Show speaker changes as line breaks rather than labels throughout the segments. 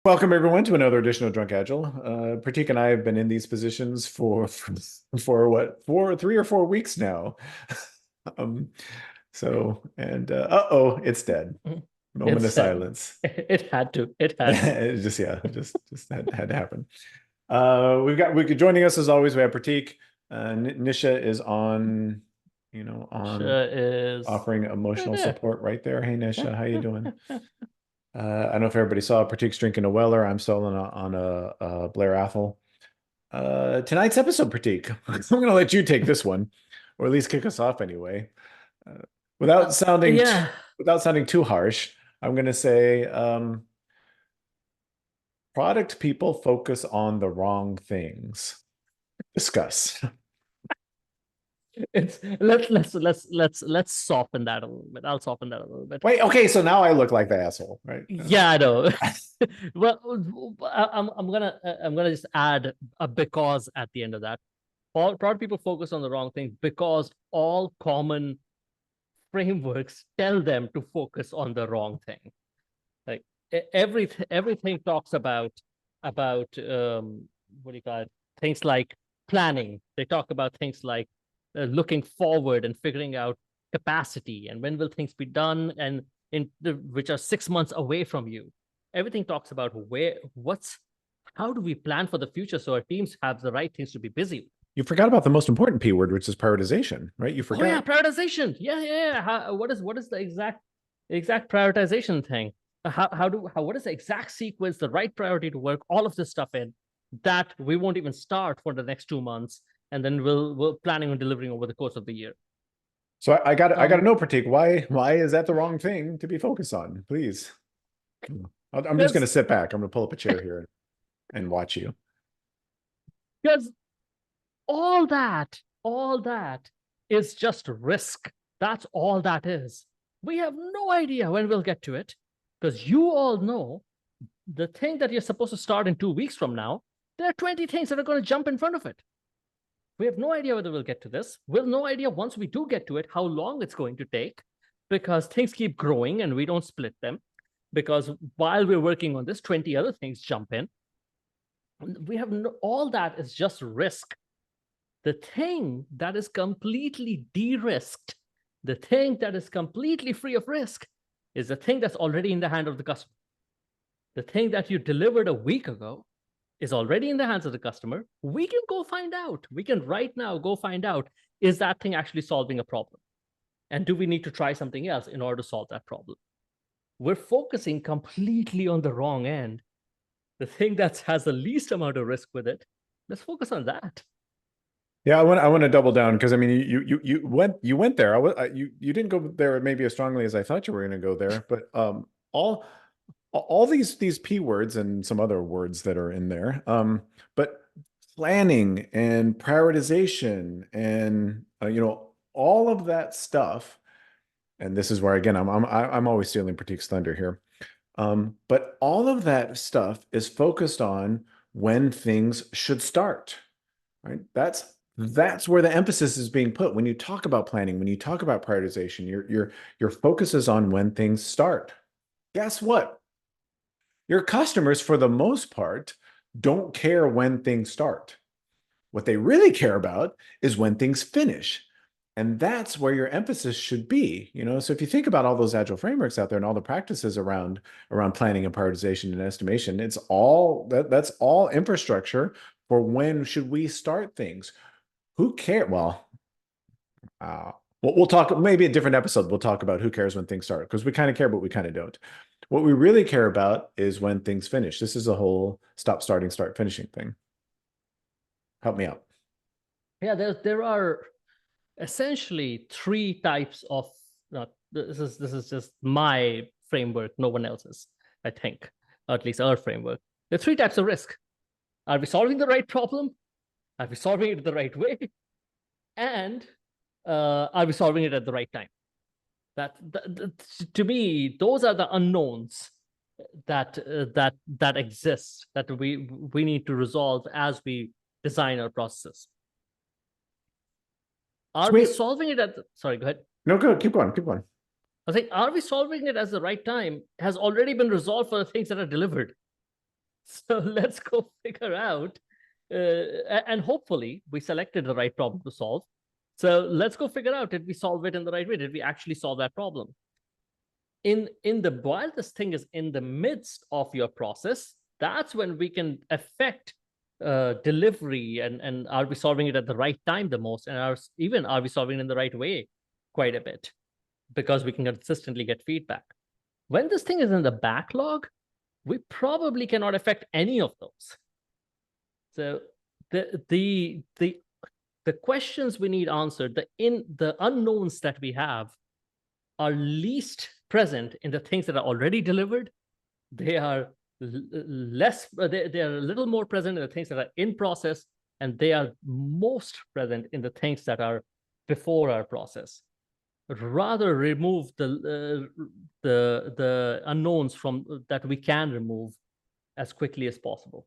Welcome everyone to another edition of Drunk Agile. Prateek and I have been in these positions for what, 3 or 4 weeks now. Um, uh-oh, it's dead. Moment
It's
of
said
silence.
it had to. It had to.
It just yeah, just had to happen. We joining us as always. We have Prateek. Nisha is on, on
Is
offering emotional support right there. Hey Nisha, how you doing? I don't know if everybody saw Prateek's drinking a Weller. I'm still on a Blair Athol. Tonight's episode, Prateek. I'm going to let you take this one, or at least kick us off anyway. Uh, without sounding
yeah.
without sounding too harsh, I'm going to say product people focus on the wrong things. Discuss.
It's let's soften that a little bit. I'll soften that a little bit.
Wait, okay, so now I look like the asshole, right?
Yeah, I know. Well, I'm gonna just add a because at the end of that. All proud people focus on the wrong thing because all common frameworks tell them to focus on the wrong thing. Like everything talks about what do you call it? Things like planning. They talk about things like looking forward and figuring out capacity and when will things be done and which are 6 months away from you. Everything talks about how do we plan for the future so our teams have the right things to be busy.
You forgot about the most important P word, which is prioritization, right? You
Oh yeah,
forgot.
prioritization. Yeah. What is the exact prioritization thing? What is the exact sequence, the right priority to work all of this stuff in that we won't even start for the next 2 months, and then we're planning on delivering over the course of the year.
So I got to
Um,
know, Prateek, why is that the wrong thing to be focused on? Please. I'm just going to
because
sit back. I'm going to pull up a chair here and watch you.
because all that is just risk. That's all that is. We have no idea when we'll get to it because you all know the thing that you're supposed to start in 2 weeks from now, there are 20 things that are going to jump in front of it. We have no idea whether we'll get to this. We'll no idea once we do get to it, how long it's going to take because things keep growing and we don't split them. Because while we're working on this, 20 other things jump in. We have all that is just risk. The thing that is completely de-risked, the thing that is completely free of risk is the thing that's already in the hand of the customer. The thing that you delivered a week ago is already in the hands of the customer. We can go find out. We can right now go find out, is that thing actually solving a problem? And do we need to try something else in order to solve that problem? We're focusing completely on the wrong end. The thing that has the least amount of risk with it, let's focus on that.
Yeah, I want to double down because I mean you went there. You didn't go there maybe as strongly as I thought you were going to go there, but all these P words and some other words that are in there, but planning and prioritization and all of that stuff. And this is where again I'm always stealing Prateek's thunder here. But all of that stuff is focused on when things should start, right? That's where the emphasis is being put. When you talk about planning, when you talk about prioritization, your focus is on when things start. Guess what? Your customers, for the most part, don't care when things start. What they really care about is when things finish. And that's where your emphasis should be. So if you think about all those agile frameworks out there and all the practices around planning and prioritization and estimation, that's all infrastructure for when should we start things. Who cares? Well, we'll talk maybe a different episode. We'll talk about who cares when things start because we kind of care, but we kind of don't. What we really care about is when things finish. This is a whole stop, starting, start, finishing thing. Help me out.
Yeah, there are essentially three types of this is just my framework, no one else's, I think, or at least our framework. There are three types of risk. Are we solving the right problem? Are we solving it the right way? And are we solving it at the right time? To me, those are the unknowns that exist that we need to resolve as we design our processes. Are we solving it at sorry, go ahead.
No, go, keep going, keep going.
I think, are we solving it at the right time has already been resolved for the things that are delivered. So let's go figure out, and hopefully we selected the right problem to solve. So let's go figure out, did we solve it in the right way? Did we actually solve that problem? While this thing is in the midst of your process, that's when we can affect delivery, and are we solving it at the right time the most, and are we solving it in the right way quite a bit, because we can consistently get feedback. When this thing is in the backlog, we probably cannot affect any of those. So the questions we need answered, the unknowns that we have, are least present in the things that are already delivered. They are less, they are a little more present in the things that are in process, and they are most present in the things that are before our process. Rather remove the unknowns from that we can remove as quickly as possible.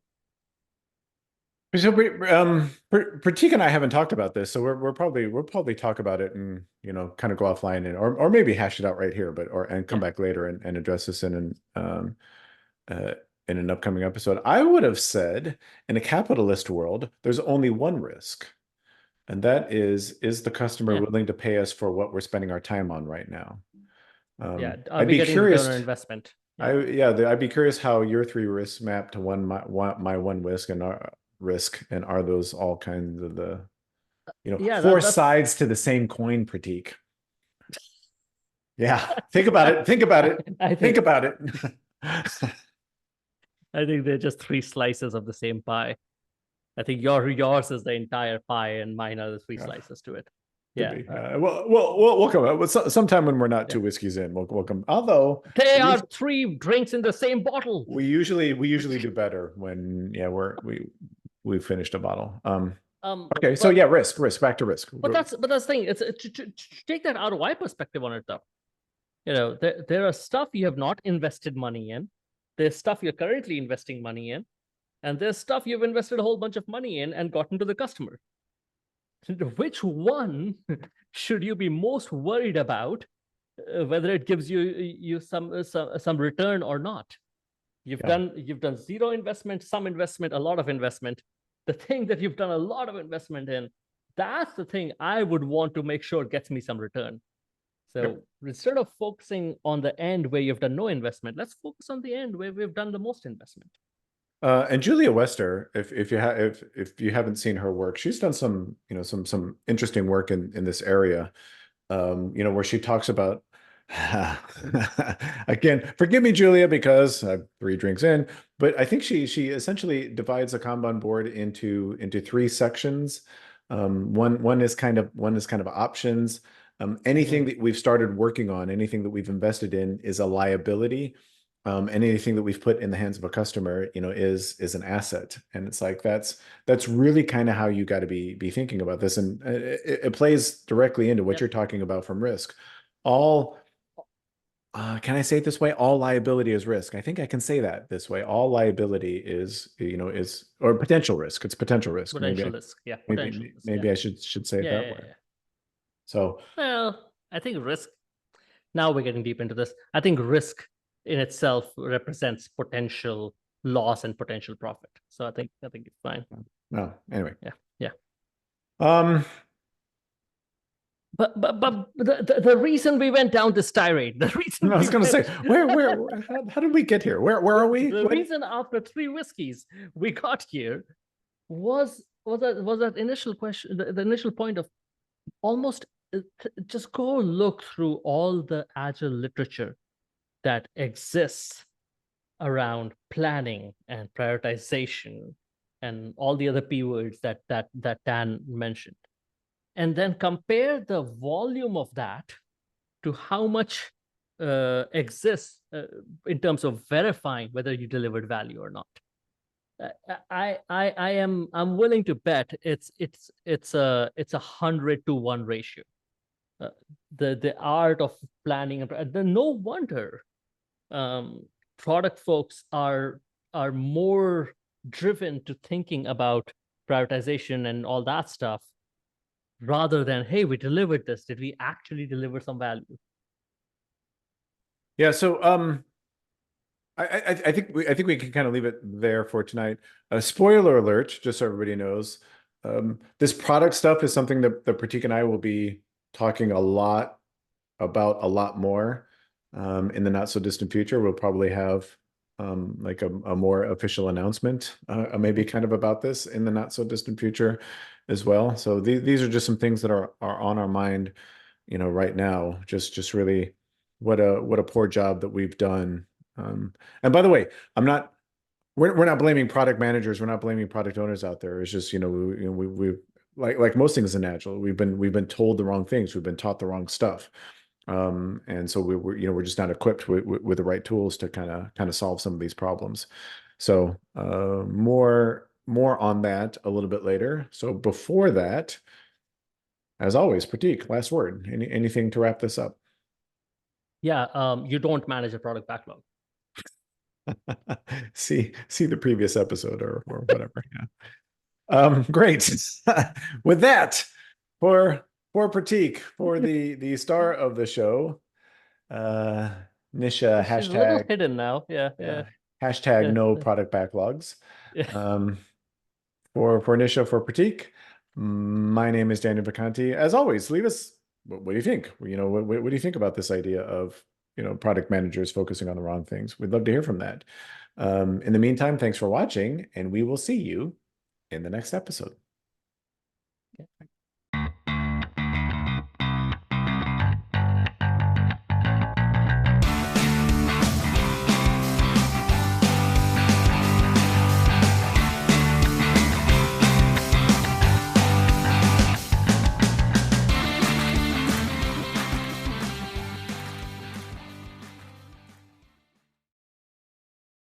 So Prateek and I haven't talked about this, so we'll probably talk about it and kind of go offline and or maybe hash it out right here, and come back later and address this in an upcoming episode. I would have said in a capitalist world, there's only one risk, and that is the customer willing to pay us for what we're spending our time on right now?
Are we getting return on investment?
I'd be curious how your three risks map to my one risk and our risk, and are those all kinds of the four sides to the same coin, Prateek? Yeah, think about it. Think about it. Think about it.
I think they're just three slices of the same pie. I think yours is the entire pie, and mine are the three slices to it.
We'll come up sometime when we're not two whiskeys in. We'll come. Although
they are three drinks in the same bottle.
We usually do better when we finished a bottle. Okay, so risk. Back to risk.
But that's the thing. It's to take that ROI perspective on it, though. There are stuff you have not invested money in. There's stuff you're currently investing money in, and there's stuff you've invested a whole bunch of money in and gotten to the customer. Which one should you be most worried about, whether it gives you some return or not? You've done zero investment, some investment, a lot of investment. The thing that you've done a lot of investment in, that's the thing I would want to make sure gets me some return. So instead of focusing on the end where you've done no investment, let's focus on the end where we've done the most investment.
And Julia Wester, if you haven't seen her work, she's done some interesting work in this area, where she talks about again, forgive me, Julia, because I'm 3 drinks in, but I think she essentially divides a Kanban board into 3 sections. One is kind of options. Anything that we've started working on, anything that we've invested in is a liability. And anything that we've put in the hands of a customer, is an asset. And it's like, that's really kind of how you got to be thinking about this. And it plays directly into what you're talking about from risk. Can I say it this way? All liability is risk. I think I can say that this way. All liability is or potential risk. It's potential risk.
Potential risk. Yeah.
Maybe I should say it that way. So,
well, I think risk, now we're getting deep into this. I think risk in itself represents potential loss and potential profit. So I think it's fine.
No, anyway.
Yeah. But the reason we went down this tirade, the reason
I was going to say, how did we get here? Where are we?
The reason after 3 whiskeys we got here was that initial question, the initial point of almost just go look through all the Agile literature that exists around planning and prioritization and all the other P words that Dan mentioned. And then compare the volume of that to how much exists in terms of verifying whether you delivered value or not. I'm willing to bet it's a 100-to-1 ratio. The art of planning, and no wonder product folks are more driven to thinking about prioritization and all that stuff, rather than, hey, we delivered this. Did we actually deliver some value?
Yeah. So I think we can kind of leave it there for tonight. Spoiler alert, just so everybody knows. This product stuff is something that Pratik and I will be talking a lot about a lot more in the not so distant future. We'll probably have like a more official announcement, maybe kind of about this in the not so distant future as well. So these are just some things that are on our mind, right now. Just really what a poor job that we've done. And by the way, we're not blaming product managers, we're not blaming product owners out there. It's just, we like most things in Agile, we've been told the wrong things, we've been taught the wrong stuff. And so we're just not equipped with the right tools to kind of solve some of these problems. So more on that a little bit later. So before that, as always, Prateek, last word. Anything to wrap this up?
Yeah, you don't manage a product backlog.
See the previous episode or whatever. Yeah. Great. With that, for Prateek, for the star of the show, Nisha,
She's a little
hashtag
hidden now. Yeah,
yeah,
yeah,
hashtag
yeah,
no product backlogs.
yeah.
Um, for Nisha, for Prateek, my name is Daniel Vacanti. As always, leave us what do you think? What do you think about this idea of product managers focusing on the wrong things? We'd love to hear from that. In the meantime, thanks for watching, and we will see you in the next episode.